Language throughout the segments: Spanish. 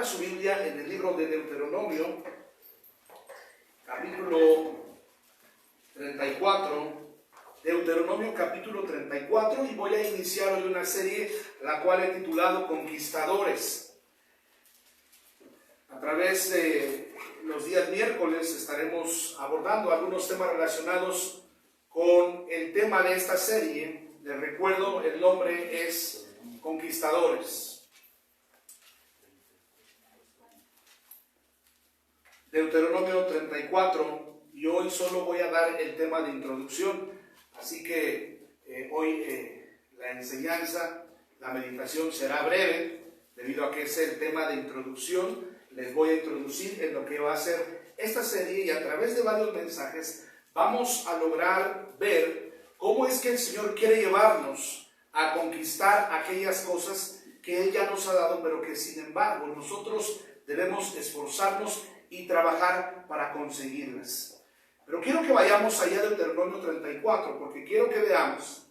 su Biblia en el libro de Deuteronomio, capítulo 34, Deuteronomio capítulo 34, y voy a iniciar hoy una serie la cual he titulado Conquistadores. A través de los días miércoles estaremos abordando algunos temas relacionados con el tema de esta serie. Les recuerdo, el nombre es Conquistadores. Deuteronomio 34, y hoy solo voy a dar el tema de introducción, así que hoy la enseñanza, la meditación será breve, debido a que es el tema de introducción. Les voy a introducir en lo que va a ser esta serie, y a través de varios mensajes vamos a lograr ver cómo es que el Señor quiere llevarnos a conquistar aquellas cosas que Él ya nos ha dado, pero que sin embargo nosotros debemos esforzarnos y trabajar para conseguirlas. Pero quiero que vayamos allá del Deuteronomio 34, porque quiero que veamos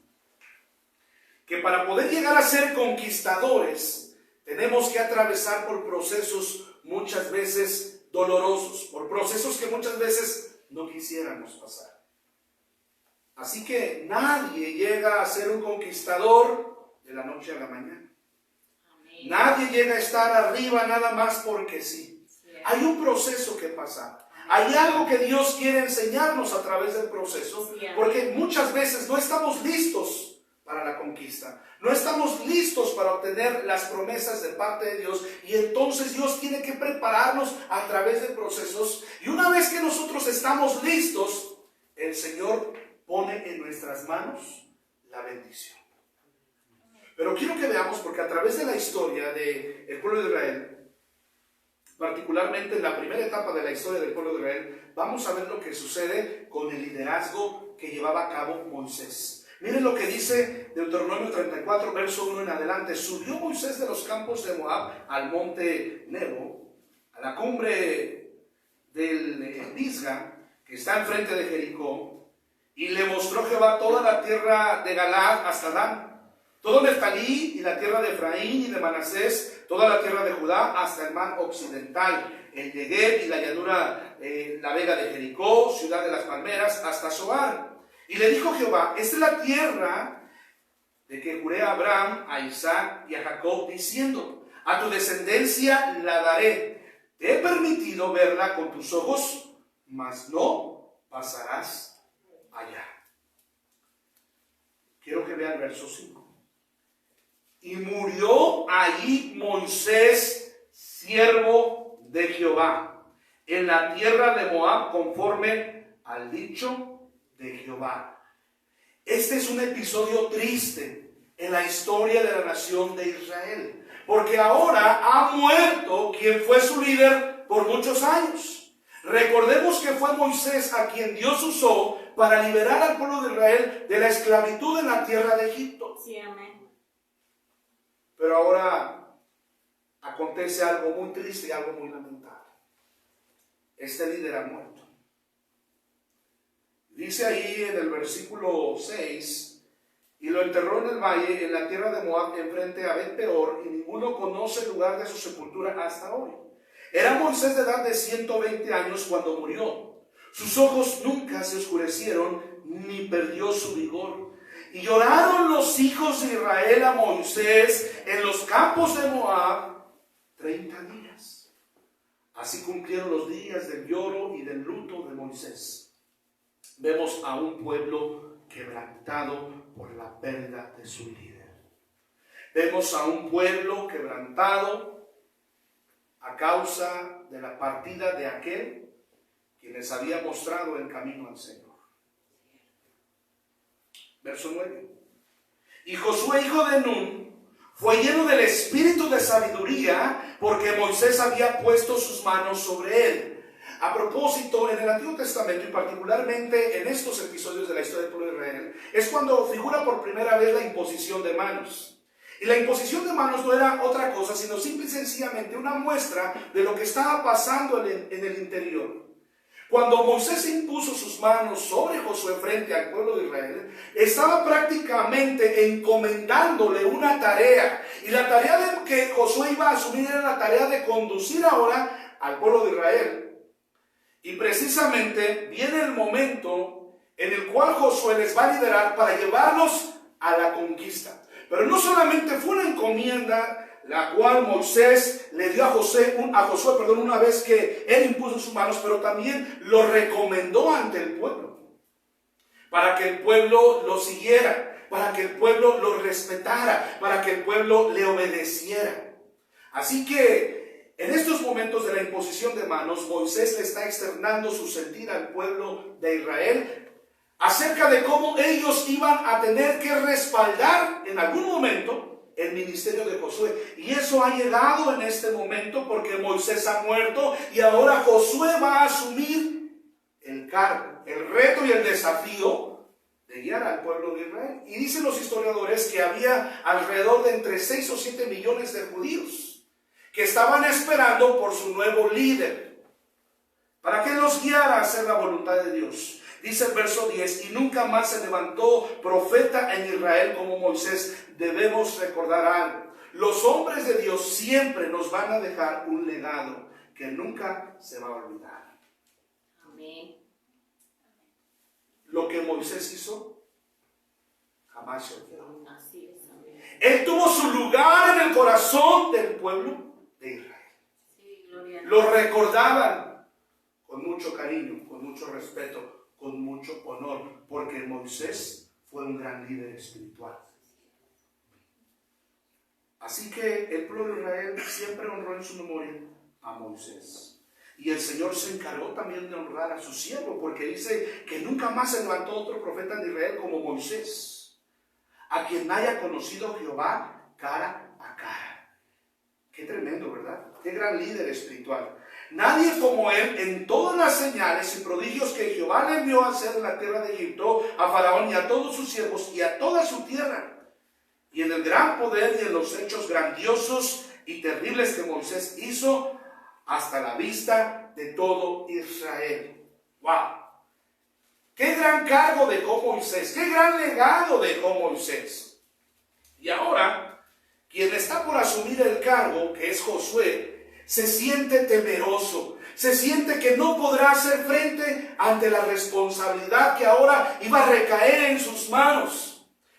que para poder llegar a ser conquistadores tenemos que atravesar por procesos muchas veces dolorosos, por procesos que muchas veces no quisiéramos pasar. Así que nadie llega a ser un conquistador de la noche a la mañana. Amén. Nadie llega a estar arriba nada más porque sí. Hay un proceso que pasar. Hay algo que Dios quiere enseñarnos a través del proceso, porque muchas veces no estamos listos para la conquista. No estamos listos para obtener las promesas de parte de Dios, y entonces Dios tiene que prepararnos a través de procesos, y una vez que nosotros estamos listos, el Señor pone en nuestras manos la bendición. Pero quiero que veamos, porque a través de la historia del pueblo de Israel, particularmente en la primera etapa de la historia del pueblo de Israel, vamos a ver lo que sucede con el liderazgo que llevaba a cabo Moisés. Miren lo que dice Deuteronomio 34, verso 1 en adelante. Subió Moisés de los campos de Moab al monte Nebo, a la cumbre del Pisga, que está enfrente de Jericó, y le mostró Jehová toda la tierra de Galaad hasta Dan, todo Neftalí y la tierra de Efraín y de Manasés, toda la tierra de Judá hasta el mar occidental, el Negev y la llanura, la vega de Jericó, ciudad de las palmeras, hasta Zoar. Y le dijo Jehová: esta es la tierra de que juré a Abraham, a Isaac y a Jacob, diciendo: a tu descendencia la daré. Te he permitido verla con tus ojos, mas no pasarás allá. Quiero que vean el verso 5. Y murió allí Moisés, siervo de Jehová, en la tierra de Moab, conforme al dicho de Jehová. Este es un episodio triste en la historia de la nación de Israel, porque ahora ha muerto quien fue su líder por muchos años. Recordemos que fue Moisés a quien Dios usó para liberar al pueblo de Israel de la esclavitud en la tierra de Egipto. Sí, amén. Pero ahora acontece algo muy triste y algo muy lamentable. Este líder ha muerto. Dice ahí en el versículo 6: y lo enterró en el valle, en la tierra de Moab, enfrente a Bet Peor, y ninguno conoce el lugar de su sepultura hasta hoy. Era Moisés de edad de 120 años cuando murió. Sus ojos nunca se oscurecieron, ni perdió su vigor. Y lloraron los hijos de Israel a Moisés en los campos de Moab 30 días. Así cumplieron los días del lloro y del luto de Moisés. Vemos a un pueblo quebrantado por la pérdida de su líder. Vemos a un pueblo quebrantado a causa de la partida de aquel quien les había mostrado el camino al Señor. Verso 9. Y Josué, hijo de Nun, fue lleno del espíritu de sabiduría, porque Moisés había puesto sus manos sobre él. A propósito, en el Antiguo Testamento, y particularmente en estos episodios de la historia del pueblo de Israel, es cuando figura por primera vez la imposición de manos. Y la imposición de manos no era otra cosa, sino simple y sencillamente una muestra de lo que estaba pasando en el interior. Cuando Moisés impuso sus manos sobre Josué frente al pueblo de Israel, estaba prácticamente encomendándole una tarea. Y la tarea que Josué iba a asumir era la tarea de conducir ahora al pueblo de Israel. Y precisamente viene el momento en el cual Josué les va a liderar para llevarlos a la conquista. Pero no solamente fue una encomienda la cual Moisés le dio a Josué una vez que él impuso sus manos, pero también lo recomendó ante el pueblo, para que el pueblo lo siguiera, para que el pueblo lo respetara, para que el pueblo le obedeciera. Así que en estos momentos de la imposición de manos, Moisés le está externando su sentir al pueblo de Israel acerca de cómo ellos iban a tener que respaldar en algún momento el ministerio de Josué. Y eso ha llegado en este momento porque Moisés ha muerto y ahora Josué va a asumir el cargo, el reto y el desafío de guiar al pueblo de Israel. Y dicen los historiadores que había alrededor de entre 6 o 7 millones de judíos que estaban esperando por su nuevo líder para que los guiara a hacer la voluntad de Dios. Dice el verso 10, y nunca más se levantó profeta en Israel como Moisés. Debemos recordar algo. Los hombres de Dios siempre nos van a dejar un legado que nunca se va a olvidar. Amén. Lo que Moisés hizo, jamás se olvidó. Así es, amén. Él tuvo su lugar en el corazón del pueblo de Israel. Sí, gloria a Dios. Lo recordaban con mucho cariño, con mucho respeto, con mucho honor, porque Moisés fue un gran líder espiritual. Así que el pueblo de Israel siempre honró en su memoria a Moisés. Y el Señor se encargó también de honrar a su siervo, porque dice que nunca más se levantó otro profeta en Israel como Moisés, a quien haya conocido Jehová cara a cara. Qué tremendo, ¿verdad? Qué gran líder espiritual. Nadie como él en todas las señales y prodigios que Jehová le envió a hacer en la tierra de Egipto, a Faraón y a todos sus siervos y a toda su tierra. Y en el gran poder y en los hechos grandiosos y terribles que Moisés hizo hasta la vista de todo Israel. ¡Wow! ¡Qué gran cargo dejó Moisés! ¡Qué gran legado dejó Moisés! Y ahora, quien está por asumir el cargo, que es Josué, se siente temeroso, se siente que no podrá hacer frente ante la responsabilidad que ahora iba a recaer en sus manos.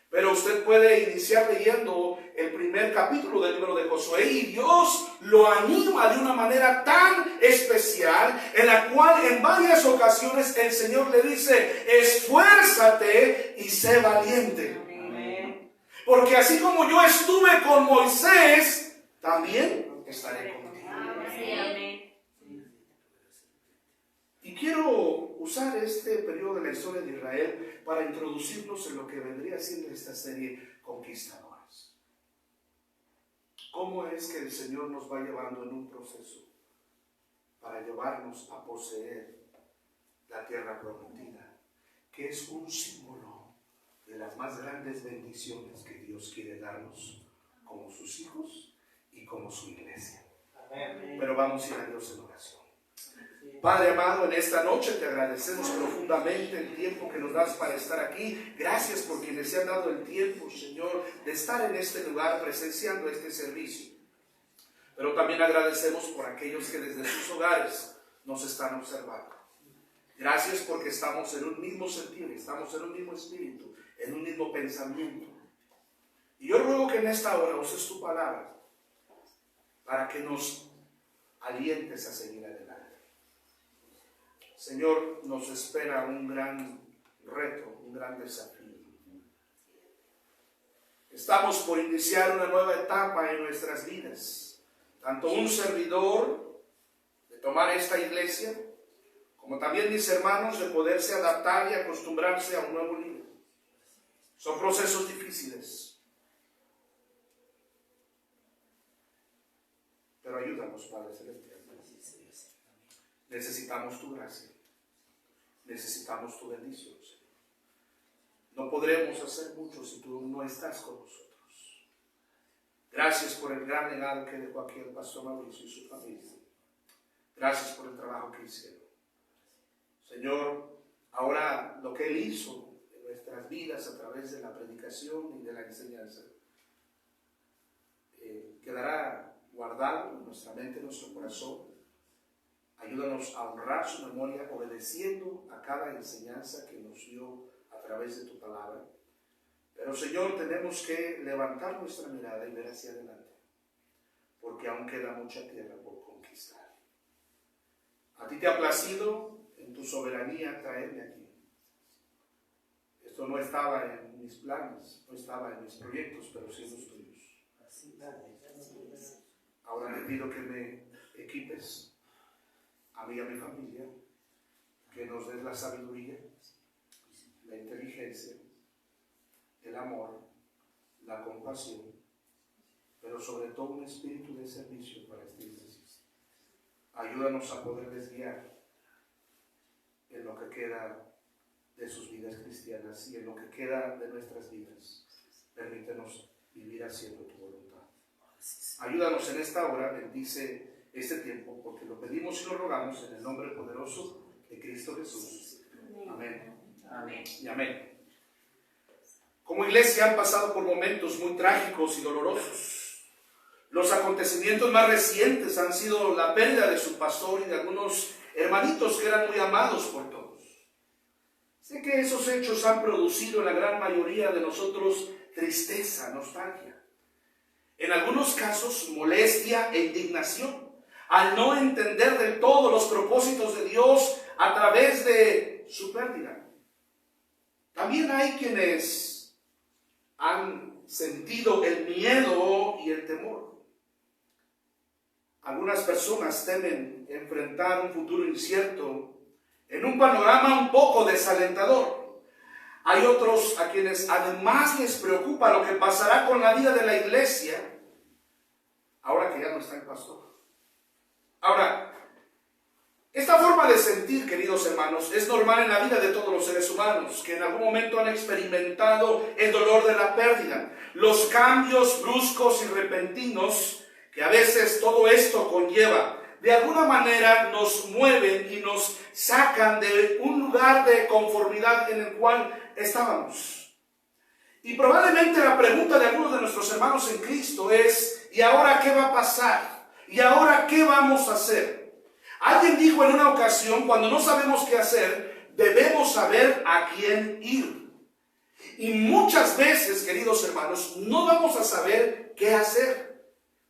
Pero usted puede iniciar leyendo el primer capítulo del libro de Josué y Dios lo anima de una manera tan especial, en la cual en varias ocasiones el Señor le dice: esfuérzate y sé valiente. Amén. Porque así como yo estuve con Moisés, también estaré contigo. Amén. Y quiero usar este periodo de la historia de Israel para introducirnos en lo que vendría siendo esta serie Conquistadores. ¿Cómo es que el Señor nos va llevando en un proceso para llevarnos a poseer la tierra prometida, que es un símbolo de las más grandes bendiciones que Dios quiere darnos como sus hijos y como su iglesia? Amén. Pero vamos a ir a Dios en oración. Padre amado, en esta noche te agradecemos profundamente el tiempo que nos das para estar aquí. Gracias por quienes se han dado el tiempo, Señor, de estar en este lugar presenciando este servicio. Pero también agradecemos por aquellos que desde sus hogares nos están observando. Gracias porque estamos en un mismo sentir, estamos en un mismo espíritu, en un mismo pensamiento. Y yo ruego que en esta hora uses tu palabra para que nos alientes a seguir adelante. Señor, nos espera un gran reto, un gran desafío. Estamos por iniciar una nueva etapa en nuestras vidas. Tanto un servidor de tomar esta iglesia, como también mis hermanos de poderse adaptar y acostumbrarse a un nuevo líder. Son procesos difíciles. Pero ayúdanos, Padre Celestial. Necesitamos tu gracia. Necesitamos tu bendición, Señor. No podremos hacer mucho si tú no estás con nosotros. Gracias por el gran legado que dejó aquí el pastor Mauricio y su familia. Gracias por el trabajo que hicieron. Señor, ahora lo que Él hizo en nuestras vidas a través de la predicación y de la enseñanza quedará guardado en nuestra mente, en nuestro corazón. Ayúdanos a honrar su memoria obedeciendo a cada enseñanza que nos dio a través de tu palabra. Pero Señor, tenemos que levantar nuestra mirada y ver hacia adelante, porque aún queda mucha tierra por conquistar. A ti te ha placido en tu soberanía traerme aquí. Esto no estaba en mis planes, no estaba en mis proyectos, pero sí en los tuyos. Ahora te pido que me equipes a mí y a mi familia, que nos des la sabiduría, la inteligencia, el amor, la compasión, pero sobre todo un espíritu de servicio para esta iglesia. Ayúdanos a poderles guiar en lo que queda de sus vidas cristianas y en lo que queda de nuestras vidas. Permítenos vivir haciendo tu voluntad. Ayúdanos en esta hora, bendice este tiempo, porque lo pedimos y lo rogamos en el nombre poderoso de Cristo Jesús. Amén. Amén. Y amén. Como iglesia han pasado por momentos muy trágicos y dolorosos. Los acontecimientos más recientes han sido la pérdida de su pastor y de algunos hermanitos que eran muy amados por todos. Sé que esos hechos han producido en la gran mayoría de nosotros tristeza, nostalgia. En algunos casos, molestia e indignación, al no entender del todo los propósitos de Dios a través de su pérdida. También hay quienes han sentido el miedo y el temor. Algunas personas temen enfrentar un futuro incierto en un panorama un poco desalentador. Hay otros a quienes además les preocupa lo que pasará con la vida de la iglesia ahora que ya no está el pastor. Ahora, esta forma de sentir, queridos hermanos, es normal en la vida de todos los seres humanos que en algún momento han experimentado el dolor de la pérdida, los cambios bruscos y repentinos que a veces todo esto conlleva. De alguna manera nos mueven y nos sacan de un lugar de conformidad en el cual estábamos. Y probablemente la pregunta de algunos de nuestros hermanos en Cristo es: ¿y ahora qué va a pasar? ¿Y ahora qué vamos a hacer? Alguien dijo en una ocasión: cuando no sabemos qué hacer, debemos saber a quién ir. Y muchas veces, queridos hermanos, no vamos a saber qué hacer.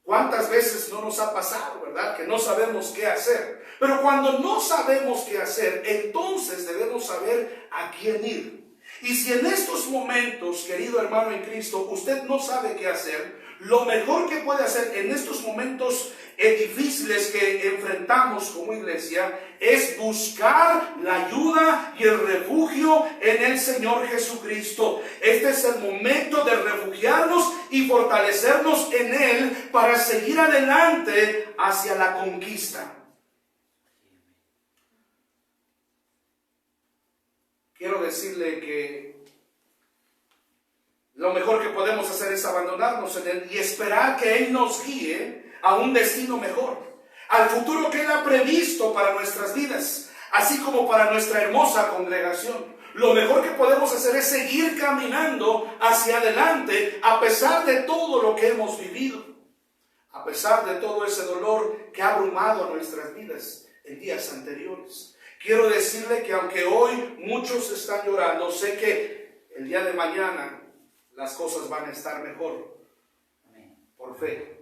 ¿Cuántas veces no nos ha pasado, verdad? Que no sabemos qué hacer. Pero cuando no sabemos qué hacer, entonces debemos saber a quién ir. Y si en estos momentos, querido hermano en Cristo, usted no sabe qué hacer, lo mejor que puede hacer en estos momentos difíciles que enfrentamos como iglesia es buscar la ayuda y el refugio en el Señor Jesucristo. Este es el momento de refugiarnos y fortalecernos en Él para seguir adelante hacia la conquista. Quiero decirle que lo mejor que podemos hacer es abandonarnos en Él y esperar que Él nos guíe a un destino mejor, al futuro que Él ha previsto para nuestras vidas, así como para nuestra hermosa congregación. Lo mejor que podemos hacer es seguir caminando hacia adelante a pesar de todo lo que hemos vivido, a pesar de todo ese dolor que ha abrumado a nuestras vidas en días anteriores. Quiero decirle que aunque hoy muchos están llorando, sé que el día de mañana las cosas van a estar mejor. Por fe.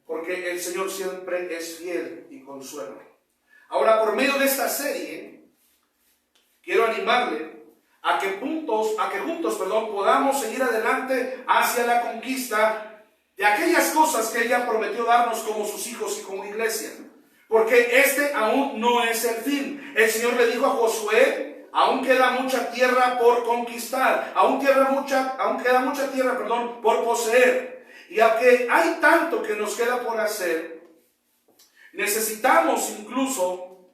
Porque el Señor siempre es fiel y consuela. Ahora, por medio de esta serie, quiero animarle a que juntos podamos seguir adelante hacia la conquista de aquellas cosas que Él ya prometió darnos como sus hijos y como iglesia. Porque este aún no es el fin. El Señor le dijo a Josué: aún queda mucha tierra por conquistar, aún queda mucha tierra por poseer. Y aunque hay tanto que nos queda por hacer, necesitamos incluso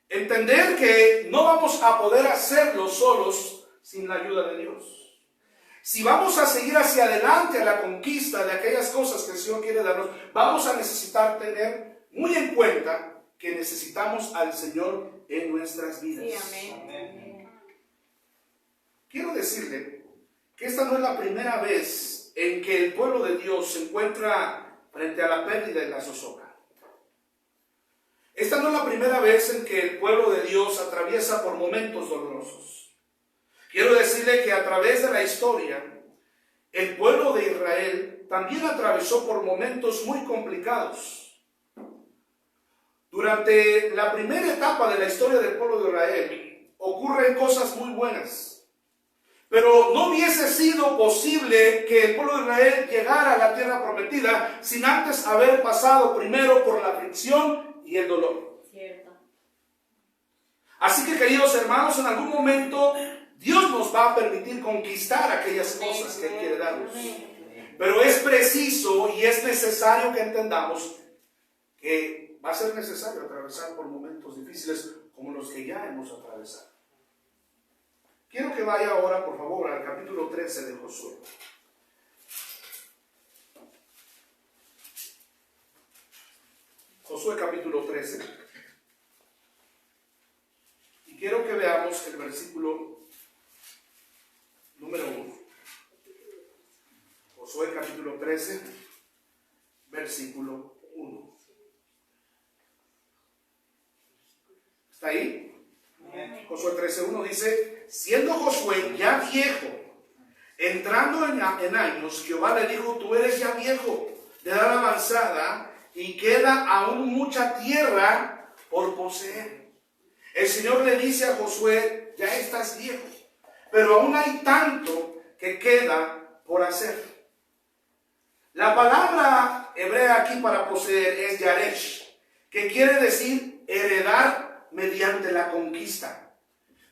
entender que no vamos a poder hacerlo solos sin la ayuda de Dios. Si vamos a seguir hacia adelante a la conquista de aquellas cosas que el Señor quiere darnos, vamos a necesitar tener muy en cuenta que necesitamos al Señor en nuestras vidas. Sí, amén. Quiero decirle que esta no es la primera vez en que el pueblo de Dios se encuentra frente a la pérdida y la zozobra. Esta no es la primera vez en que el pueblo de Dios atraviesa por momentos dolorosos. Quiero decirle que a través de la historia, el pueblo de Israel también atravesó por momentos muy complicados. Durante la primera etapa de la historia del pueblo de Israel, ocurren cosas muy buenas. Pero no hubiese sido posible que el pueblo de Israel llegara a la tierra prometida sin antes haber pasado primero por la aflicción y el dolor. Cierto. Así que, queridos hermanos, en algún momento Dios nos va a permitir conquistar aquellas cosas que Él quiere darnos. Pero es preciso y es necesario que entendamos que va a ser necesario atravesar por momentos difíciles como los que ya hemos atravesado. Quiero que vaya ahora, por favor, al capítulo 13 de Josué. Josué capítulo 13. Y quiero que veamos el versículo número 1. Josué capítulo 13, versículo 1. ¿Está ahí? Josué 13:1 dice: siendo Josué ya viejo, entrando en años, Jehová le dijo: tú eres ya viejo, de edad avanzada, y queda aún mucha tierra por poseer. El Señor le dice a Josué: ya estás viejo, pero aún hay tanto que queda por hacer. La palabra hebrea aquí para poseer es yaresh, que quiere decir heredar mediante la conquista.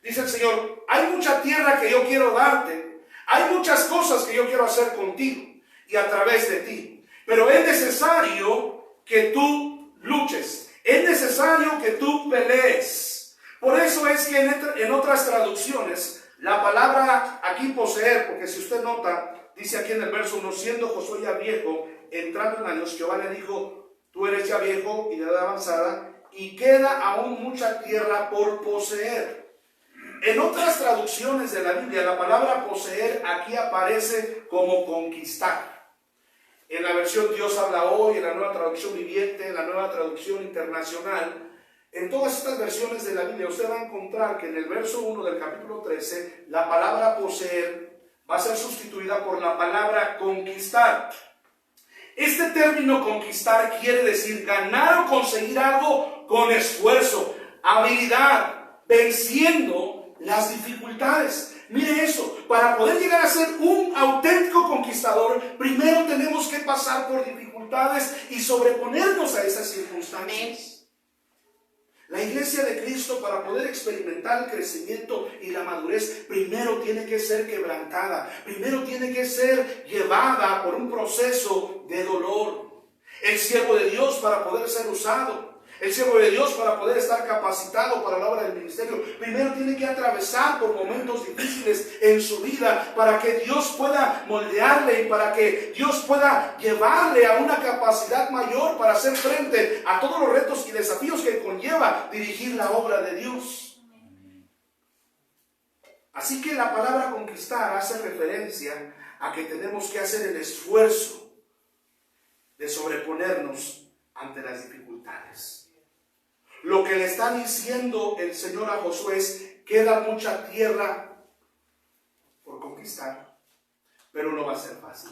Dice el Señor: hay mucha tierra que yo quiero darte, hay muchas cosas que yo quiero hacer contigo y a través de ti, pero es necesario que tú luches, es necesario que tú pelees. Por eso es que en otras traducciones la palabra aquí poseer, porque si usted nota, dice aquí en el verso 1: siendo Josué ya viejo, entrando en años, Jehová le dijo: tú eres ya viejo y de edad avanzada, y queda aún mucha tierra por poseer. En otras traducciones de la Biblia, la palabra poseer aquí aparece como conquistar. En la versión Dios habla hoy, en la nueva traducción viviente, en la nueva traducción internacional, en todas estas versiones de la Biblia usted va a encontrar que en el verso 1 del capítulo 13, la palabra poseer va a ser sustituida por la palabra conquistar. Este término conquistar quiere decir ganar o conseguir algo con esfuerzo, habilidad, venciendo las dificultades. Mire eso, para poder llegar a ser un auténtico conquistador, primero tenemos que pasar por dificultades y sobreponernos a esas circunstancias. La iglesia de Cristo, para poder experimentar el crecimiento y la madurez, primero tiene que ser quebrantada, primero tiene que ser llevada por un proceso de dolor. El siervo de Dios, para poder ser usado, el siervo de Dios, para poder estar capacitado para la obra del ministerio, primero tiene que atravesar por momentos difíciles en su vida para que Dios pueda moldearle y para que Dios pueda llevarle a una capacidad mayor para hacer frente a todos los retos y desafíos que conlleva dirigir la obra de Dios. Así que la palabra conquistar hace referencia a que tenemos que hacer el esfuerzo de sobreponernos ante las dificultades. Lo que le está diciendo el Señor a Josué es: queda mucha tierra por conquistar, pero no va a ser fácil,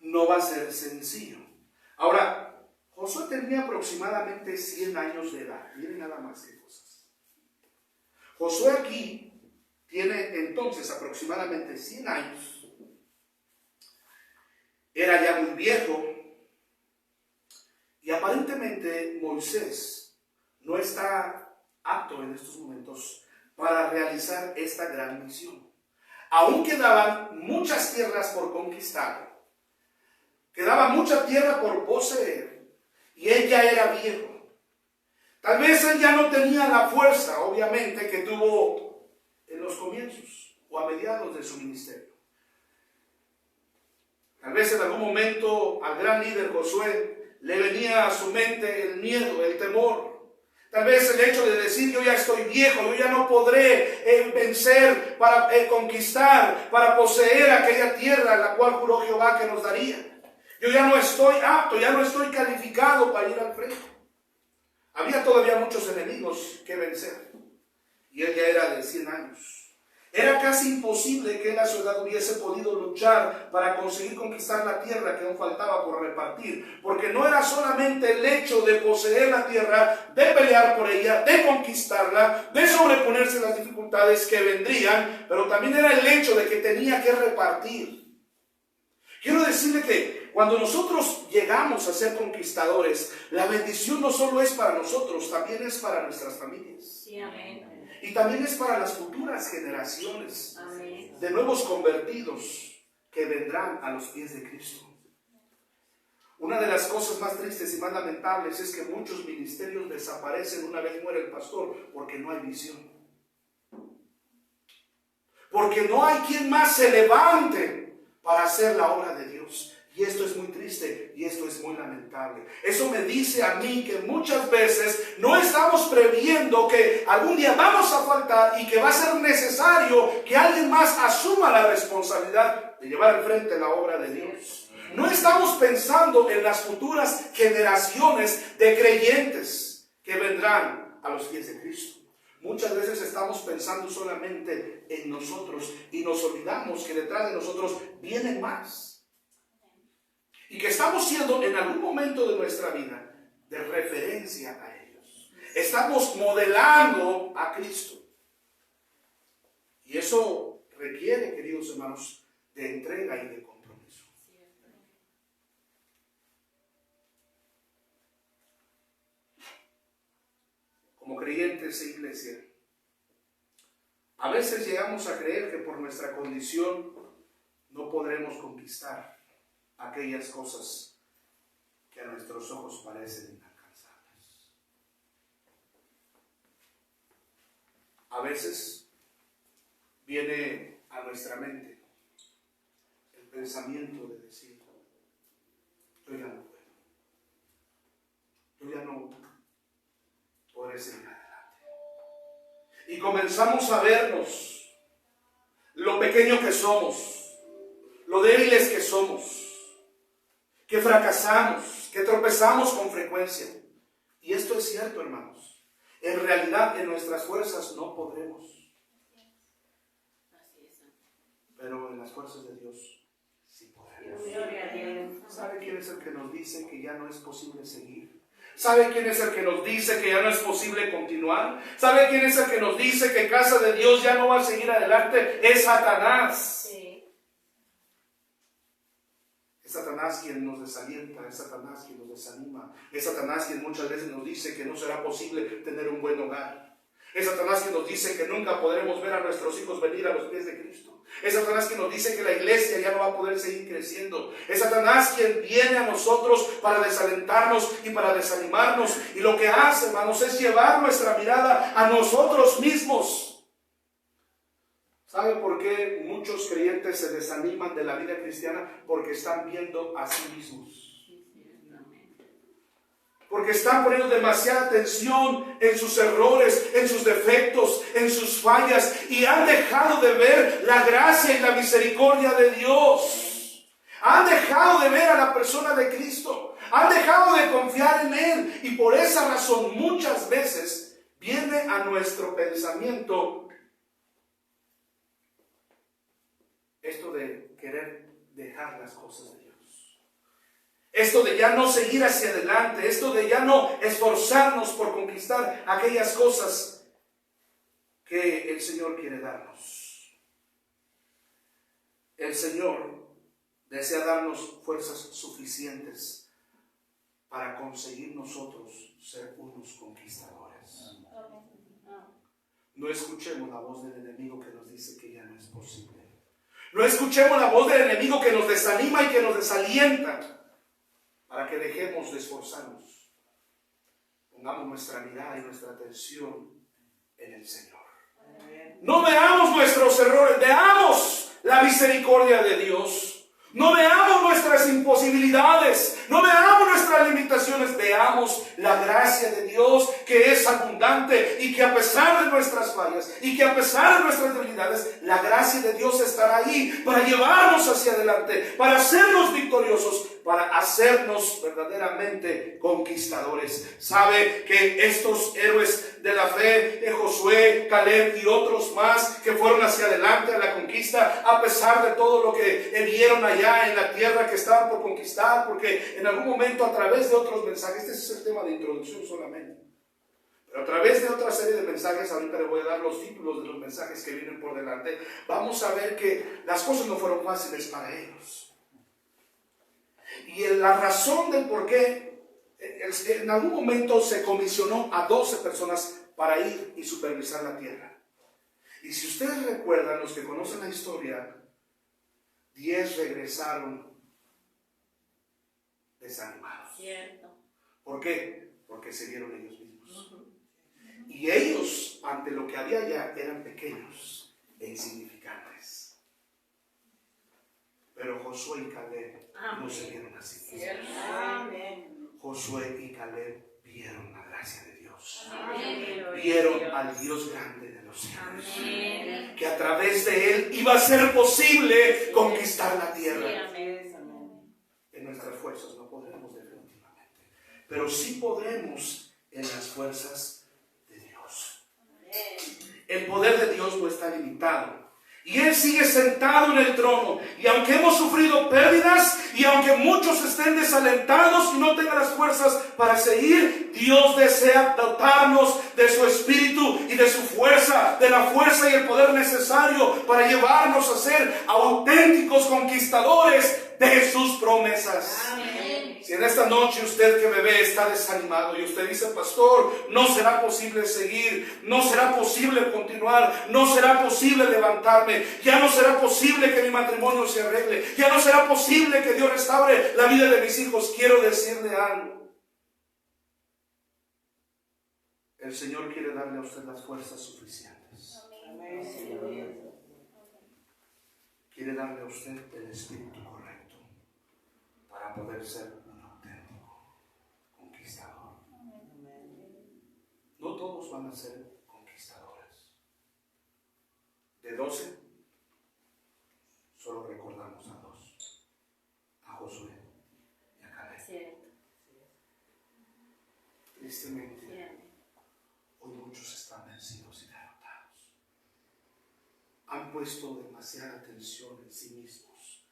no va a ser sencillo. Ahora, Josué tenía aproximadamente 100 años de edad. Miren nada más que cosas. Josué aquí tiene entonces aproximadamente 100 años. Era ya muy viejo. Y aparentemente Moisés no está apto en estos momentos para realizar esta gran misión. Aún quedaban muchas tierras por conquistar, quedaba mucha tierra por poseer, y él ya era viejo. Tal vez él ya no tenía la fuerza, obviamente, que tuvo en los comienzos o a mediados de su ministerio. Tal vez en algún momento al gran líder Josué le venía a su mente el miedo, el temor, Tal vez el hecho de decir yo ya estoy viejo, yo ya no podré vencer para conquistar, para poseer aquella tierra la cual juró Jehová que nos daría. Yo ya no estoy apto, ya no estoy calificado para ir al frente. Había todavía muchos enemigos que vencer. Y él ya era de 100 años. Era casi imposible que él a su edad hubiese podido luchar para conseguir conquistar la tierra que aún faltaba por repartir. Porque no era solamente el hecho de poseer la tierra, de pelear por ella, de conquistarla, de sobreponerse a las dificultades que vendrían, pero también era el hecho de que tenía que repartir. Quiero decirle que cuando nosotros llegamos a ser conquistadores, la bendición no solo es para nosotros, también es para nuestras familias. Sí, amén. Y también es para las futuras generaciones. Amén. De nuevos convertidos que vendrán a los pies de Cristo. Una de las cosas más tristes y más lamentables es que muchos ministerios desaparecen una vez muere el pastor porque no hay visión. Porque no hay quien más se levante para hacer la obra de Dios. Y esto es muy triste y esto es muy lamentable. Eso me dice a mí que muchas veces no estamos previendo que algún día vamos a faltar y que va a ser necesario que alguien más asuma la responsabilidad de llevar al frente la obra de Dios. No estamos pensando en las futuras generaciones de creyentes que vendrán a los pies de Cristo. Muchas veces estamos pensando solamente en nosotros y nos olvidamos que detrás de nosotros vienen más. Y que estamos siendo en algún momento de nuestra vida de referencia a ellos. Estamos modelando a Cristo. Y eso requiere, queridos hermanos, de entrega y de compromiso. Como creyentes e iglesia, a veces llegamos a creer que por nuestra condición no podremos conquistar aquellas cosas que a nuestros ojos parecen inalcanzables. A veces viene a nuestra mente el pensamiento de decir, yo ya no puedo, yo ya no podré seguir adelante. Y comenzamos a vernos lo pequeño que somos, lo débiles que somos, que fracasamos, que tropezamos con frecuencia. Y esto es cierto, hermanos. En realidad, en nuestras fuerzas no podremos. Pero en las fuerzas de Dios sí podremos. ¿Sabe quién es el que nos dice que ya no es posible seguir? ¿Sabe quién es el que nos dice que ya no es posible continuar? ¿Sabe quién es el que nos dice que casa de Dios ya no va a seguir adelante? Es Satanás. Sí. Es Satanás quien nos desalienta, es Satanás quien nos desanima, es Satanás quien muchas veces nos dice que no será posible tener un buen hogar. Es Satanás quien nos dice que nunca podremos ver a nuestros hijos venir a los pies de Cristo. Es Satanás quien nos dice que la iglesia ya no va a poder seguir creciendo. Es Satanás quien viene a nosotros para desalentarnos y para desanimarnos. Y lo que hace, hermanos, es llevar nuestra mirada a nosotros mismos. ¿Sabe por qué muchos creyentes se desaniman de la vida cristiana? Porque están viendo a sí mismos. Porque están poniendo demasiada atención en sus errores, en sus defectos, en sus fallas, y han dejado de ver la gracia y la misericordia de Dios. Han dejado de ver a la persona de Cristo. Han dejado de confiar en Él. Y por esa razón muchas veces viene a nuestro pensamiento esto de querer dejar las cosas de Dios. Esto de ya no seguir hacia adelante, esto de ya no esforzarnos por conquistar aquellas cosas que el Señor quiere darnos. El Señor desea darnos fuerzas suficientes para conseguir nosotros ser unos conquistadores. No escuchemos la voz del enemigo que nos dice que ya no es posible. No escuchemos la voz del enemigo que nos desanima y que nos desalienta, para que dejemos de esforzarnos. Pongamos nuestra mirada y nuestra atención en el Señor. No veamos nuestros errores, veamos la misericordia de Dios. No veamos nuestras imposibilidades, no veamos nuestras limitaciones, veamos la gracia de Dios que es abundante y que a pesar de nuestras fallas y que a pesar de nuestras debilidades, la gracia de Dios estará ahí para llevarnos hacia adelante, para hacernos victoriosos, para hacernos verdaderamente conquistadores. Sabe que estos héroes de la fe, Josué, Caleb y otros más que fueron hacia adelante a la conquista, a pesar de todo lo que vieron allá en la tierra que estaban por conquistar, porque en algún momento a través de otros mensajes, este es el tema de introducción solamente, pero a través de otra serie de mensajes, ahorita le voy a dar los títulos de los mensajes que vienen por delante, vamos a ver que las cosas no fueron fáciles para ellos. Y la razón del por qué, en algún momento se comisionó a 12 personas para ir y supervisar la tierra. Y si ustedes recuerdan, los que conocen la historia, 10 regresaron desanimados. Cierto. ¿Por qué? Porque se vieron ellos mismos. Y ellos, ante lo que había allá, eran pequeños e insignificantes. Pero Josué y Caleb no se vieron así. Amén. Josué y Caleb vieron la gracia de Dios. Amén. Vieron al Dios grande de los cielos. Amén. Que a través de él iba a ser posible conquistar la tierra. Amén. En nuestras fuerzas no podremos definitivamente, pero sí podremos en las fuerzas de Dios. El poder de Dios no está limitado. Y Él sigue sentado en el trono. Y aunque hemos sufrido pérdidas, y aunque muchos estén desalentados y no tengan las fuerzas para seguir, Dios desea dotarnos de su espíritu y de su fuerza, de la fuerza y el poder necesario para llevarnos a ser auténticos conquistadores de sus promesas. Amén. Si en esta noche usted que me ve está desanimado y usted dice, pastor, no será posible seguir, no será posible continuar, no será posible levantarme, ya no será posible que mi matrimonio se arregle, ya no será posible que Dios restaure la vida de mis hijos, quiero decirle algo. El Señor quiere darle a usted las fuerzas suficientes. Quiere darle a usted el espíritu correcto para poder ser un auténtico conquistador. No todos van a ser conquistadores. De 12, solo recordamos a 2, a Josué y a Caleb. Cierto. Tristemente, hoy muchos están vencidos y derrotados. Han puesto demasiada atención en sí mismos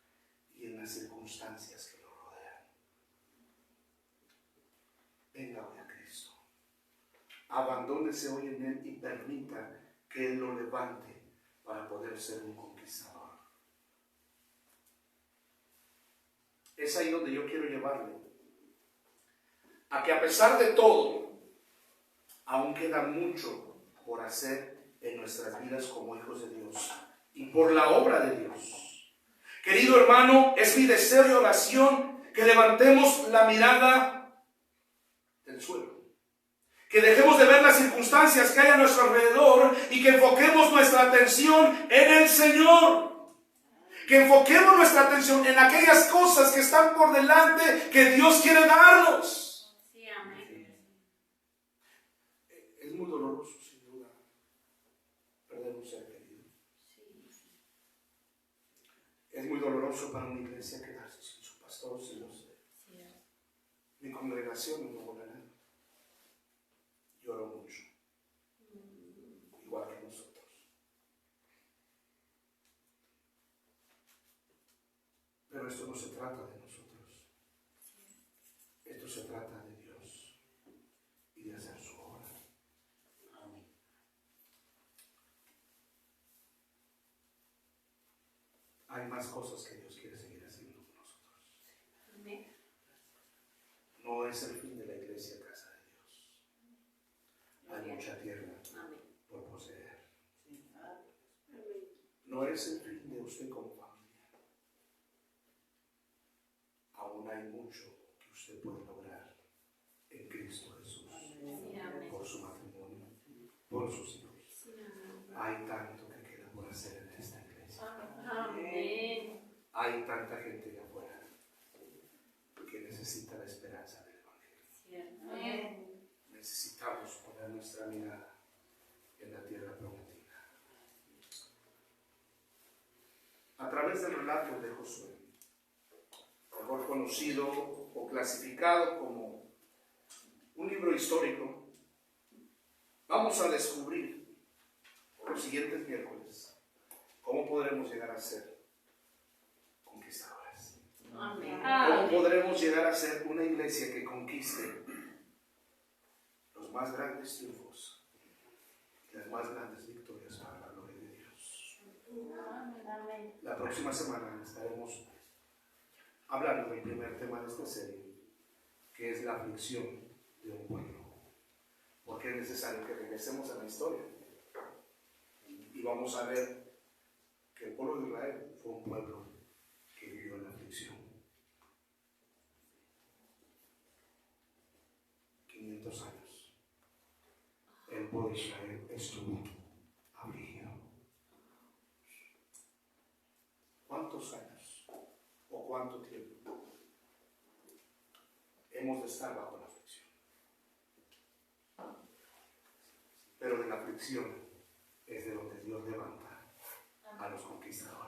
y en las circunstancias que los rodean. Venga hoy a Cristo. Abandónese hoy en Él y permita que Él lo levante para poder ser un conquistador. Es ahí donde yo quiero llevarle. A que a pesar de todo, aún queda mucho por hacer en nuestras vidas como hijos de Dios y por la obra de Dios. Querido hermano, es mi deseo y oración que levantemos la mirada del suelo. Que dejemos de ver las circunstancias que hay a nuestro alrededor y que enfoquemos nuestra atención en el Señor. Que enfoquemos nuestra atención en aquellas cosas que están por delante que Dios quiere darnos. Sí, amén. Es muy doloroso, sin duda, perder un ser querido. Es muy doloroso para una iglesia quedarse sin su pastor, sin los de mi congregación en Nuevo Laredo. Lloro mucho, igual que nosotros. Pero esto no se trata de nosotros. Esto se trata de Dios y de hacer su obra. Amén. Hay más cosas que Dios quiere seguir haciendo con nosotros. Amén. No es el fin de la iglesia casa de Dios. Hay mucha tierra por poseer. No es el fin de usted como familia. Aún hay mucho que usted puede lograr en Cristo Jesús. Por su matrimonio, por sus hijos. Hay tanto que queda por hacer en esta iglesia. Amén. Hay hay tanta gente allá afuera que necesita la esperanza del Evangelio. Amén. Necesitamos poner nuestra mirada en la tierra prometida. A través del relato de Josué, mejor conocido o clasificado como un libro histórico, vamos a descubrir los siguientes miércoles cómo podremos llegar a ser conquistadores. Amén. ¿Cómo podremos llegar a ser una iglesia que conquiste los más grandes triunfos, las más grandes victorias para la gloria de Dios? Amén. La próxima semana estaremos hablando del primer tema de esta serie, que es la aflicción de un pueblo. Porque es necesario que regresemos a la historia y vamos a ver que el pueblo de Israel fue un pueblo que vivió en la aflicción. 500 años. El pueblo de Israel estuvo afligido. ¿Cuántos años o cuánto tiempo hemos de estar bajo la aflicción? Pero de la aflicción es de donde Dios levanta a los conquistadores.